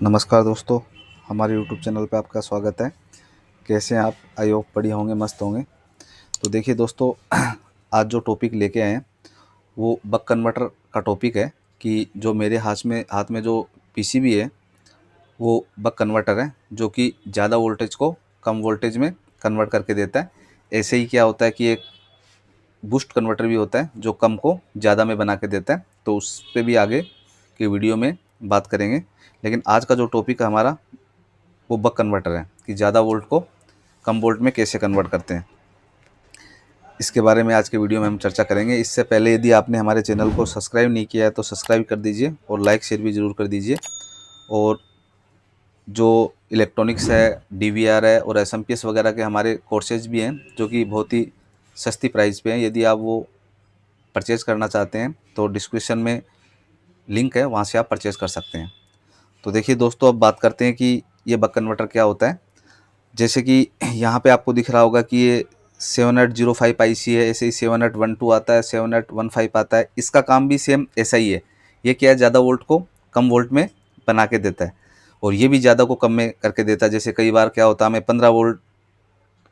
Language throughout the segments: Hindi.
नमस्कार दोस्तों, हमारे YouTube चैनल पे आपका स्वागत है। कैसे हैं आप? आई होप बढ़िया होंगे, मस्त होंगे। तो देखिए दोस्तों, आज जो टॉपिक लेके आए हैं वो बक कन्वर्टर का टॉपिक है कि जो मेरे हाथ में जो पीसीबी है वो बक कन्वर्टर है, जो कि ज़्यादा वोल्टेज को कम वोल्टेज में कन्वर्ट करके देता है। ऐसे ही क्या होता है कि एक बूस्ट कन्वर्टर भी होता है जो कम को ज़्यादा में बना के देता है। तो उस पर भी आगे की वीडियो में बात करेंगे, लेकिन आज का जो टॉपिक है हमारा वो बक कन्वर्टर है कि ज़्यादा वोल्ट को कम वोल्ट में कैसे कन्वर्ट करते हैं। इसके बारे में आज के वीडियो में हम चर्चा करेंगे। इससे पहले यदि आपने हमारे चैनल को सब्सक्राइब नहीं किया है तो सब्सक्राइब कर दीजिए और लाइक शेयर भी ज़रूर कर दीजिए। और जो इलेक्ट्रॉनिक्स है, डीवीआर है और एसएमपीएस वगैरह के हमारे कोर्सेज भी हैं जो कि बहुत ही सस्ती प्राइस पे हैं। यदि आप वो परचेज़ करना चाहते हैं तो डिस्क्रिप्शन में लिंक है, वहाँ से आप परचेज़ कर सकते हैं। तो देखिए दोस्तों, अब बात करते हैं कि ये बक कन्वर्टर क्या होता है। जैसे कि यहाँ पे आपको दिख रहा होगा कि ये 7805 आईसी है, ऐसे ही 7812 आता है, 7815 आता है। इसका काम भी सेम ऐसा ही है। ये क्या है, ज़्यादा वोल्ट को कम वोल्ट में बना के देता है और ये भी ज़्यादा को कम में करके देता है। जैसे कई बार क्या होता है, हमें 15 वोल्ट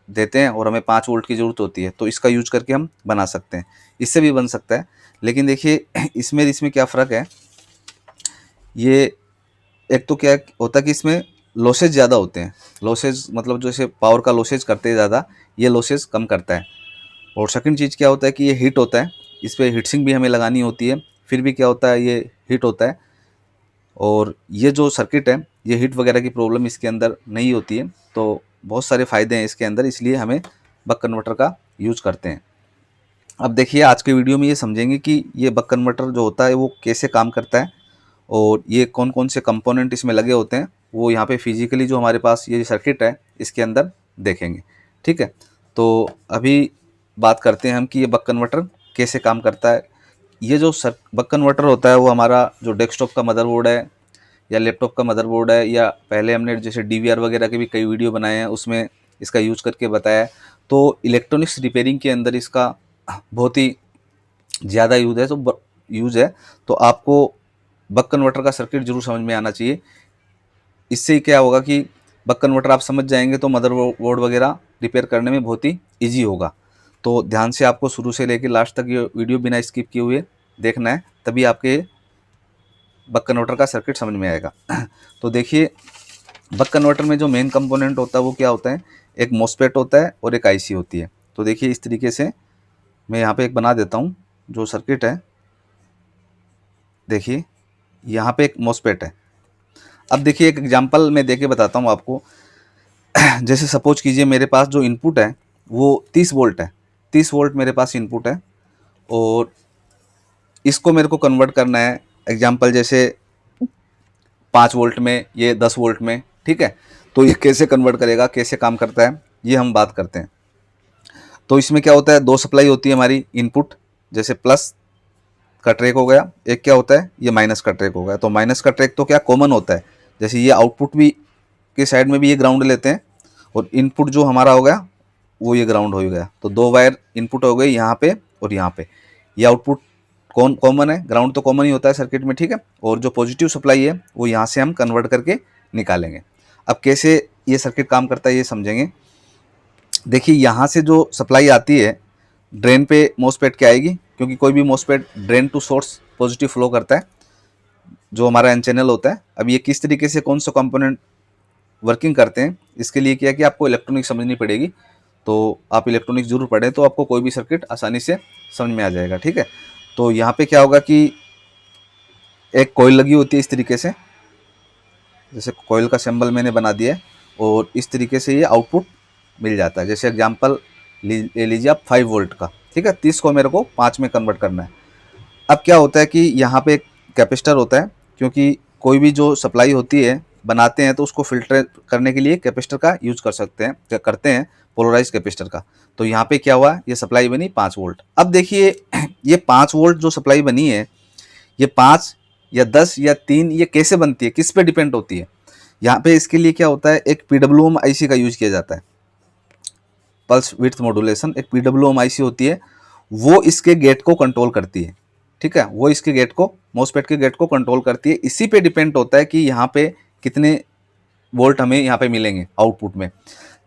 देते हैं और हमें 5 वोल्ट की ज़रूरत होती है, तो इसका यूज करके हम बना सकते हैं। इससे भी बन सकता है, लेकिन देखिए इसमें क्या फ़र्क है। ये एक तो क्या होता है कि इसमें लॉसेज ज़्यादा होते हैं। लॉसेज मतलब जैसे पावर का लॉसेज करते हैं ज़्यादा, ये लॉसेज कम करता है। और सेकंड चीज़ क्या होता है कि ये हीट होता है, इस पर हीट सिंक भी हमें लगानी होती है, फिर भी क्या होता है, ये हीट होता है। और ये जो सर्किट है, ये हीट वगैरह की प्रॉब्लम इसके अंदर नहीं होती है। तो बहुत सारे फ़ायदे हैं इसके अंदर, इसलिए हमें बक कन्वर्टर का यूज़ करते हैं। अब देखिए, आज के वीडियो में ये समझेंगे कि ये बक कन्वर्टर जो होता है वो कैसे काम करता है और ये कौन कौन से कंपोनेंट इसमें लगे होते हैं, वो यहाँ पे फिजिकली जो हमारे पास ये सर्किट है इसके अंदर देखेंगे। ठीक है, तो अभी बात करते हैं हम कि ये बक कन्वर्टर कैसे काम करता है। ये जो बक कन्वर्टर होता है वो हमारा जो डेस्कटॉप का मदरबोर्ड है या लैपटॉप का मदरबोर्ड है, या पहले हमने जैसे डीवीआर वगैरह के भी कई वीडियो बनाए हैं, उसमें इसका यूज़ करके बताया है। तो इलेक्ट्रॉनिक्स रिपेयरिंग के अंदर इसका बहुत ही ज़्यादा यूज़ है। तो आपको बक कन्वर्टर का सर्किट जरूर समझ में आना चाहिए। इससे क्या होगा कि बक कन्वर्टर आप समझ जाएंगे तो मदरबोर्ड वगैरह रिपेयर करने में बहुत ही ईजी होगा। तो ध्यान से आपको शुरू से लेकर लास्ट तक ये वीडियो बिना स्किप किए हुए देखना है, तभी आपके बक कन्वर्टर का सर्किट समझ में आएगा। तो देखिए, बक कन्वर्टर में जो मेन कंपोनेंट होता है वो क्या होता है, एक मॉसफेट होता है और एक आईसी होती है। तो देखिए इस तरीके से मैं यहाँ पे एक बना देता हूँ जो सर्किट है। देखिए यहाँ पे एक मॉसफेट है। अब देखिए एक एग्जांपल मैं देके बताता हूँ आपको। जैसे सपोज कीजिए मेरे पास जो इनपुट है वो 30 वोल्ट है। 30 वोल्ट मेरे पास इनपुट है और इसको मेरे को कन्वर्ट करना है, एग्जांपल जैसे 5 वोल्ट में, ये 10 वोल्ट में। ठीक है, तो ये कैसे कन्वर्ट करेगा, कैसे काम करता है, ये हम बात करते हैं। तो इसमें क्या होता है, दो सप्लाई होती है हमारी इनपुट, जैसे प्लस का ट्रैक हो गया, एक क्या होता है ये माइनस का ट्रैक हो गया। तो माइनस का ट्रैक तो क्या कॉमन होता है, जैसे ये आउटपुट भी के साइड में भी ये ग्राउंड लेते हैं और इनपुट जो हमारा हो गया वो ये ग्राउंड हो गया। तो दो वायर इनपुट हो गई यहाँ पे और यहाँ पे। ये आउटपुट कौन कॉमन है, ग्राउंड तो कॉमन ही होता है सर्किट में। ठीक है, और जो पॉजिटिव सप्लाई है वो यहाँ से हम कन्वर्ट करके निकालेंगे। अब कैसे ये सर्किट काम करता है ये समझेंगे। देखिए यहाँ से जो सप्लाई आती है ड्रेन पे मोसपेट क्या आएगी, क्योंकि कोई भी MOSFET drain to source positive flow करता है, जो हमारा एन चैनल होता है। अब ये किस तरीके से कौन सा कंपोनेंट वर्किंग करते हैं, इसके लिए क्या है कि आपको इलेक्ट्रॉनिक्स समझनी पड़ेगी। तो आप इलेक्ट्रॉनिक्स जरूर पढ़ें तो आपको कोई भी सर्किट आसानी से समझ में आ जाएगा। ठीक है, तो यहाँ पे क्या होगा कि एक कॉइल लगी होती है इस तरीके से, जैसे कॉइल का सिंबल मैंने बना दिया है और इस तरीके से ये आउटपुट मिल जाता है। जैसे एग्जांपल ले लीजिए आप 5 वोल्ट का। ठीक है, 30 को मेरे को 5 में कन्वर्ट करना है। अब क्या होता है कि यहाँ पे एक कैपेसिटर होता है, क्योंकि कोई भी जो सप्लाई होती है बनाते हैं तो उसको फिल्टर करने के लिए कैपेसिटर का यूज कर सकते हैं, क्या करते हैं, पोलराइज कैपेसिटर का। तो यहाँ पे क्या हुआ, ये सप्लाई बनी 5 वोल्ट। अब देखिए ये 5 वोल्ट जो सप्लाई बनी है, ये 5 या 10 या 3 ये कैसे बनती है, किस पे डिपेंड होती है। यहाँ पे इसके लिए क्या होता है, एक PWM आईसी का यूज किया जाता है, पल्स विड्थ मॉड्यूलेशन। एक PWM आईसी होती है, वो इसके गेट को कंट्रोल करती है। ठीक है, वो इसके गेट को, मोसफेट के गेट को कंट्रोल करती है। इसी पे डिपेंड होता है कि यहाँ पे कितने वोल्ट हमें यहाँ पे मिलेंगे आउटपुट में।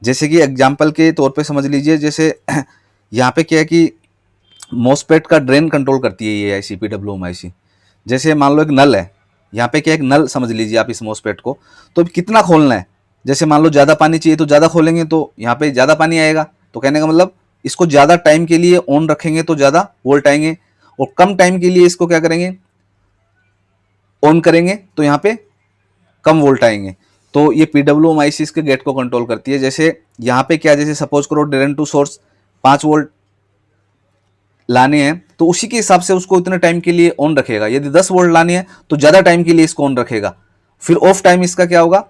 जैसे कि एग्जाम्पल के तौर पे समझ लीजिए, जैसे यहाँ पे क्या है कि मोसपेट का ड्रेन कंट्रोल करती है ये आईसी, पीडब्ल्यूएम आईसी। जैसे मान लो एक नल है, यहाँ पे क्या एक नल समझ लीजिए आप इस मोसपेट को, तो कितना खोलना है। जैसे मान लो ज़्यादा पानी चाहिए तो ज़्यादा खोलेंगे तो यहाँ पे ज़्यादा पानी आएगा। तो कहने का मतलब इसको ज़्यादा टाइम के लिए ऑन रखेंगे तो ज़्यादा वोल्ट आएंगे, और कम टाइम के लिए इसको क्या करेंगे, ऑन करेंगे तो यहाँ पे कम वोल्ट आएंगे। तो ये पीडब्ल्यूएम आईसी इसके गेट को कंट्रोल करती है। जैसे यहाँ पे क्या, जैसे सपोज करो ड्रेन टू सोर्स 5 वोल्ट लाने हैं तो उसी के हिसाब से उसको इतने टाइम के लिए ऑन रखेगा। यदि 10 वोल्ट लाने हैं तो ज़्यादा टाइम के लिए इसको ऑन रखेगा, फिर ऑफ टाइम इसका क्या होगा,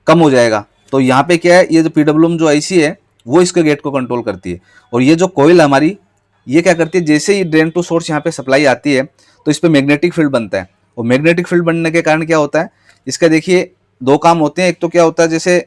कम हो जाएगा। तो यहाँ पे क्या है, ये जो पीडब्ल्यूएम जो आईसी है वो इसके गेट को कंट्रोल करती है। और ये जो कोयल हमारी, ये क्या करती है, जैसे ही ड्रेन टू सोर्स यहाँ पे सप्लाई आती है तो इस पर मैग्नेटिक फील्ड बनता है। और मैग्नेटिक फील्ड बनने के कारण क्या होता है, इसका देखिए दो काम होते हैं। एक तो क्या होता है, जैसे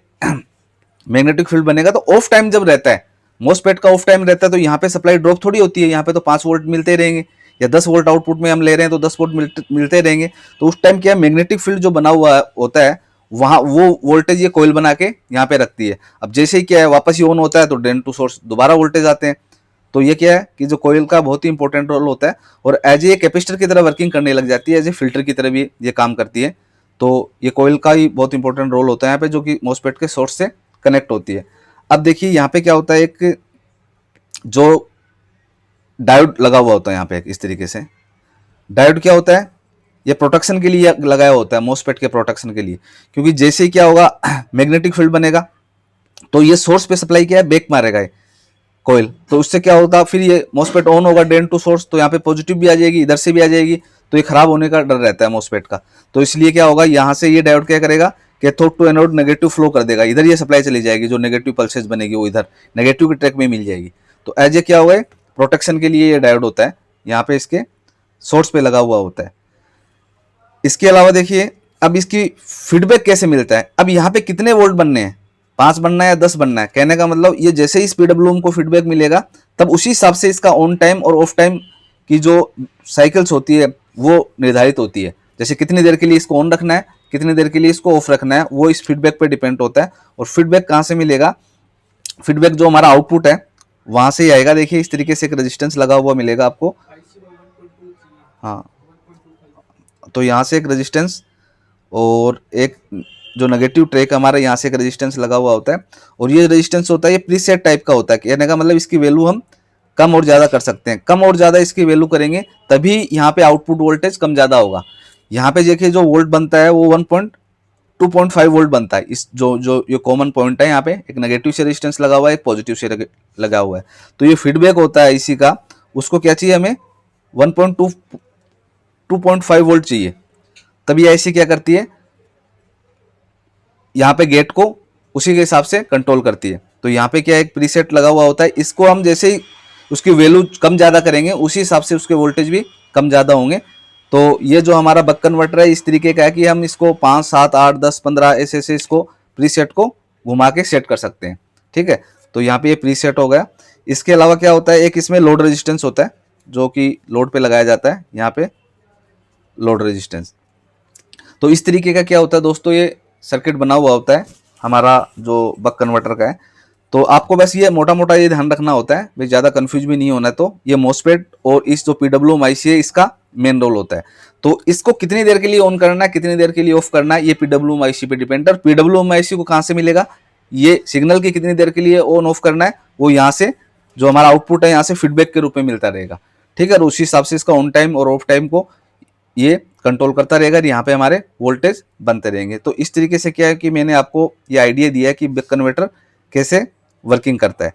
मैग्नेटिक फील्ड बनेगा तो ऑफ टाइम जब रहता है, मोसपेट का ऑफ टाइम रहता है, तो यहाँ पे सप्लाई ड्रॉप थोड़ी होती है, यहाँ पे तो 5 वोल्ट मिलते रहेंगे, या 10 वोल्ट आउटपुट में हम ले रहे हैं तो 10 वोल्ट मिलते रहेंगे। तो उस टाइम क्या है, मैग्नेटिक फील्ड जो बना हुआ होता है वहाँ वो वोल्टेज ये कोयल बना के यहाँ पे रखती है। अब जैसे ही क्या है वापस ही ऑन होता है तो ड्रेन टू सोर्स दोबारा वोल्टेज आते हैं। तो ये क्या है कि जो कोयल का बहुत ही इंपॉर्टेंट रोल होता है, और एज ए कैपेसिटर की तरह वर्किंग करने लग जाती है, एज ए फिल्टर की तरह भी ये काम करती है। तो ये कोयल का ही बहुत इंपॉर्टेंट रोल होता है यहाँ पे, जो कि मोसपेट के सोर्स से कनेक्ट होती है। अब देखिए यहाँ पे क्या होता है, एक जो डायोड लगा हुआ होता है यहाँ पे इस तरीके से। डायोड क्या होता है, ये प्रोटेक्शन के लिए लगाया होता है, मोसपेट के प्रोटेक्शन के लिए। क्योंकि जैसे ही क्या होगा मैग्नेटिक फील्ड बनेगा तो ये सोर्स पे सप्लाई क्या है, बैक मारेगा ये कोयल। तो उससे क्या होगा, फिर ये मोसपेट ऑन होगा ड्रेन टू सोर्स, तो यहाँ पे पॉजिटिव भी आ जाएगी, इधर से भी आ जाएगी, तो ये खराब होने का डर रहता है मोसपेट का। तो इसलिए क्या होगा, यहाँ से ये डायोड क्या करेगा, cathode to anode negative flow कर देगा, इधर ये सप्लाई चली जाएगी, जो नेगेटिव पल्सेज बनेगी वो इधर नेगेटिव के ट्रैक में मिल जाएगी। तो एज ए क्या हुआ है, प्रोटेक्शन के लिए ये डायोड होता है, यहाँ पे इसके सोर्स पे लगा हुआ होता है। इसके अलावा देखिए अब इसकी फीडबैक कैसे मिलता है। अब यहाँ पे कितने वोल्ट बनने हैं, 5 बनना है या 10 बनना है। कहने का मतलब ये जैसे ही इस पीडब्ल्यूएम को फीडबैक मिलेगा तब उसी हिसाब से इसका ऑन टाइम और ऑफ टाइम की जो साइकिल्स होती है वो निर्धारित होती है। जैसे कितनी देर के लिए इसको ऑन रखना है, कितनी देर के लिए इसको ऑफ रखना है, वो इस फीडबैक पे डिपेंड होता है। और फीडबैक कहाँ से मिलेगा, फीडबैक जो हमारा आउटपुट है वहां से ही आएगा। देखिए इस तरीके से एक रेजिस्टेंस लगा हुआ मिलेगा आपको, हाँ। तो यहाँ से एक रेजिस्टेंस और एक जो नेगेटिव ट्रैक हमारा, यहाँ से एक रेजिस्टेंस लगा हुआ होता है। और ये रेजिस्टेंस होता है, ये प्रीसेट टाइप का होता है। कहने का मतलब इसकी वैल्यू हम कम और ज़्यादा कर सकते हैं। कम और ज़्यादा इसकी वैल्यू करेंगे तभी यहाँ पे आउटपुट वोल्टेज कम ज़्यादा होगा। यहाँ पे देखिए जो वोल्ट बनता है वो 2.5 वोल्ट बनता है। इस जो जो ये कॉमन पॉइंट है, यहाँ पे एक नेगेटिव से रेजिस्टेंस लगा हुआ है, एक पॉजिटिव से लगा हुआ है। तो ये फीडबैक होता है इसी का, उसको क्या चाहिए हमें, 2.5 वोल्ट चाहिए। तब ये ऐसी क्या करती है, यहाँ पे गेट को उसी के हिसाब से कंट्रोल करती है। तो यहाँ पे क्या एक प्रीसेट लगा हुआ होता है, इसको हम जैसे ही उसकी वैल्यू कम ज़्यादा करेंगे उसी हिसाब से उसके वोल्टेज भी कम ज़्यादा होंगे। तो ये जो हमारा बक कन्वर्टर है इस तरीके का है कि हम इसको 5, 7, 8, 10, 15 ऐसे ऐसे इसको प्रीसेट को घुमा के सेट कर सकते हैं। ठीक है, तो यहाँ पे ये प्रीसेट हो गया। इसके अलावा क्या होता है, एक इसमें लोड रेजिस्टेंस होता है जो कि लोड पे लगाया जाता है, यहाँ पे लोड रेजिस्टेंस। तो इस तरीके का क्या होता है दोस्तों, ये सर्किट बना हुआ होता है हमारा जो बक कन्वर्टर का है। तो आपको बस ये मोटा मोटा ये ध्यान रखना होता है भाई, ज़्यादा कंफ्यूज भी नहीं होना है। तो ये मोसपेट और इस जो पीडब्ल्यूएम आईसी है इसका मेन रोल होता है। तो इसको कितनी देर के लिए ऑन करना है, कितनी देर के लिए ऑफ करना है, ये पीडब्ल्यूएम आईसी पे डिपेंड है। पीडब्ल्यूएम आईसी को कहाँ से मिलेगा, ये सिग्नल की कितनी देर के लिए ऑन ऑफ करना है वो यहाँ से जो हमारा आउटपुट है यहाँ से फीडबैक के रूप में मिलता रहेगा। ठीक है, और उसी हिसाब से इसका ऑन टाइम और ऑफ टाइम को ये कंट्रोल करता रहेगा, यहाँ पे हमारे वोल्टेज बनते रहेंगे। तो इस तरीके से क्या है कि मैंने आपको ये आइडिया दिया है कि बक कन्वर्टर कैसे वर्किंग करता है।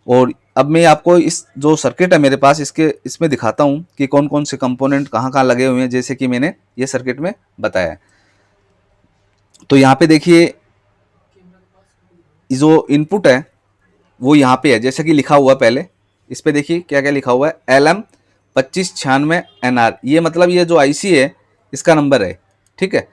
और अब मैं आपको इस जो सर्किट है मेरे पास इसमें दिखाता हूँ कि कौन कौन से कंपोनेंट कहाँ कहाँ लगे हुए हैं, जैसे कि मैंने ये सर्किट में बताया है। तो यहाँ पे देखिए जो इनपुट है वो यहाँ पे है, जैसे कि लिखा हुआ है पहले इस पे देखिए क्या क्या लिखा हुआ है, LM2596NR। ये मतलब ये जो आईसी है इसका नंबर है। ठीक है,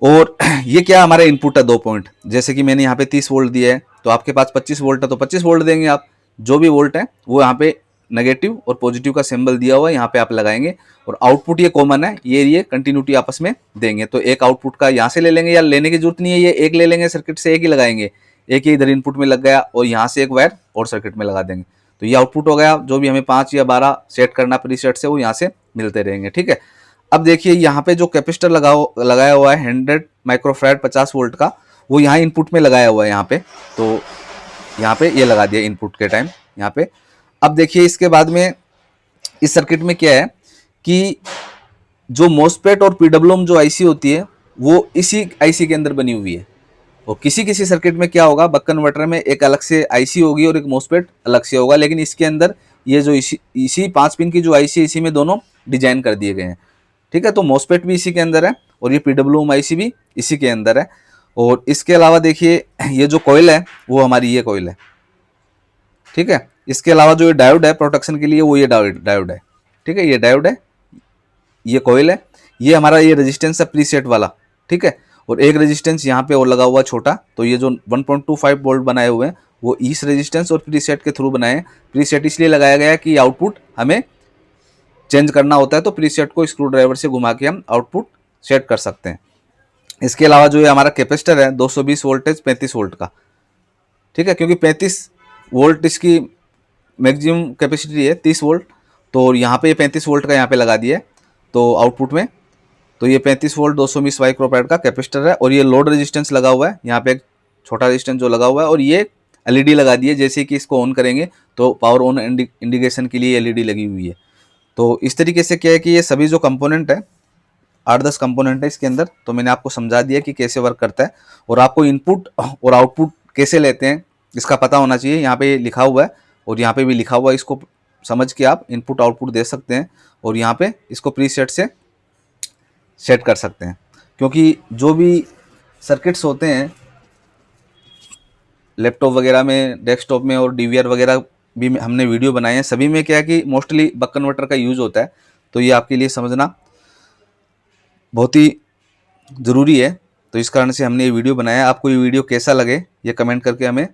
और ये क्या हमारा इनपुट है 2 पॉइंट। जैसे कि मैंने यहाँ पे 30 वोल्ट दिया है, तो आपके पास 25 वोल्ट है तो 25 वोल्ट देंगे आप, जो भी वोल्ट है वो यहाँ पे नेगेटिव और पॉजिटिव का सिंबल दिया हुआ है, यहाँ पे आप लगाएंगे। और आउटपुट ये कॉमन है, ये कंटिन्यूटी आपस में देंगे। तो एक आउटपुट का यहाँ से ले लेंगे, या लेने की जरूरत नहीं है, ये एक ले लेंगे सर्किट से, एक ही लगाएंगे, एक ही इधर इनपुट में लग गया, और यहाँ से एक वायर और सर्किट में लगा देंगे। तो ये आउटपुट हो गया। जो भी हमें 5 या 12 सेट करना प्रीसेट से, वो यहाँ से मिलते रहेंगे, ठीक है। अब देखिए यहाँ पे जो कैपेसिटर लगाया हुआ है 100 माइक्रोफैराड 50 वोल्ट का, वो यहाँ इनपुट में लगाया हुआ है यहाँ पे। तो यहाँ पे ये लगा दिया इनपुट के टाइम यहाँ पे। अब देखिए इसके बाद में इस सर्किट में क्या है कि जो मोस्फेट और पीडब्ल्यूएम जो आईसी होती है, वो इसी आईसी के अंदर बनी हुई है। और किसी किसी सर्किट में क्या होगा, बक कन्वर्टर में एक अलग से आईसी होगी और एक मोस्फेट अलग से होगा, लेकिन इसके अंदर ये जो इसी 5 पिन की जो आईसी, इसी में दोनों डिजाइन कर दिए गए हैं, ठीक है। तो मोस्फेट भी इसी के अंदर है और ये पीडब्ल्यूएम आईसी भी इसी के अंदर है। और इसके अलावा देखिए ये जो कॉइल है वो हमारी ये कॉइल है, ठीक है। इसके अलावा जो ये डायोड है प्रोटेक्शन के लिए, वो ये डायोड है, ठीक है। ये डायोड है, ये कॉइल है, ये हमारा ये रेजिस्टेंस है प्रीसेट वाला, ठीक है। और एक रेजिस्टेंस यहाँ पे और लगा हुआ छोटा। तो ये जो 1.25 वोल्ट बनाए हुए हैं, वो इस रेजिस्टेंस और प्रीसेट के थ्रू बनाए हैं। प्रीसेट इसलिए लगाया गया है कि आउटपुट हमें चेंज करना होता है, तो प्रीसेट को स्क्रू ड्राइवर से घुमा के हम आउटपुट सेट कर सकते हैं। इसके अलावा जो ये हमारा कैपेसिटर है 220 वोल्टेज 35 वोल्ट का, ठीक है, क्योंकि 35 वोल्ट इसकी मैक्सिमम कैपेसिटी है 30 वोल्ट। तो यहाँ पे 35 वोल्ट का यहाँ पे लगा दिया है तो आउटपुट में। तो ये 35 वोल्ट 220 माइक्रोफैराड का कैपेसिटर है। और ये लोड रेजिस्टेंस लगा हुआ है, यहाँ पे एक छोटा रेजिस्टेंस जो लगा हुआ है, और ये एलईडी लगा दी है। जैसे कि इसको ऑन करेंगे तो पावर ऑन इंडिकेशन के लिए एलईडी लगी हुई है। तो इस तरीके से क्या है कि ये सभी जो कंपोनेंट है, 8-10 कंपोनेंट है इसके अंदर, तो मैंने आपको समझा दिया कि कैसे वर्क करता है। और आपको इनपुट और आउटपुट कैसे लेते हैं इसका पता होना चाहिए। यहाँ पे लिखा हुआ है और यहाँ पे भी लिखा हुआ है, इसको समझ के आप इनपुट आउटपुट दे सकते हैं। और यहाँ पे इसको प्रीसेट से सेट कर सकते हैं, क्योंकि जो भी सर्किट्स होते हैं लैपटॉप वगैरह में, डेस्कटॉप में और डीवीआर वगैरह भी हमने वीडियो बनाए हैं, सभी में क्या है कि मोस्टली बक कन्वर्टर का यूज़ होता है। तो ये आपके लिए समझना बहुत ही ज़रूरी है। तो इस कारण से हमने ये वीडियो बनाया। आपको ये वीडियो कैसा लगे ये कमेंट करके हमें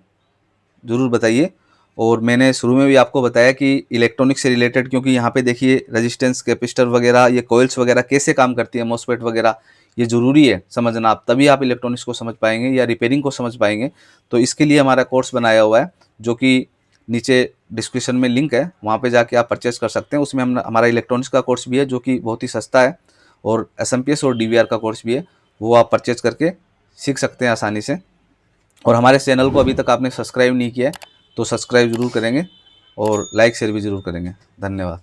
ज़रूर बताइए। और मैंने शुरू में भी आपको बताया कि इलेक्ट्रॉनिक से रिलेटेड, क्योंकि यहाँ पे देखिए रेजिस्टेंस, कैपेसिटर वगैरह, ये कॉइल्स वगैरह कैसे काम करती है, मॉसफेट वगैरह, ये ज़रूरी है समझना। आप तभी आप इलेक्ट्रॉनिक्स को समझ पाएंगे या रिपेयरिंग को समझ पाएंगे। तो इसके लिए हमारा कोर्स बनाया हुआ है, जो कि नीचे डिस्क्रिप्शन में लिंक है, वहाँ पे जाके आप परचेस कर सकते हैं। उसमें हमारा इलेक्ट्रॉनिक्स का कोर्स भी है, जो कि बहुत ही सस्ता है, और एसएमपीएस और डीवीआर का कोर्स भी है, वो आप परचेज करके सीख सकते हैं आसानी से। और हमारे चैनल को अभी तक आपने सब्सक्राइब नहीं किया है तो सब्सक्राइब ज़रूर करेंगे और लाइक शेयर भी ज़रूर करेंगे। धन्यवाद।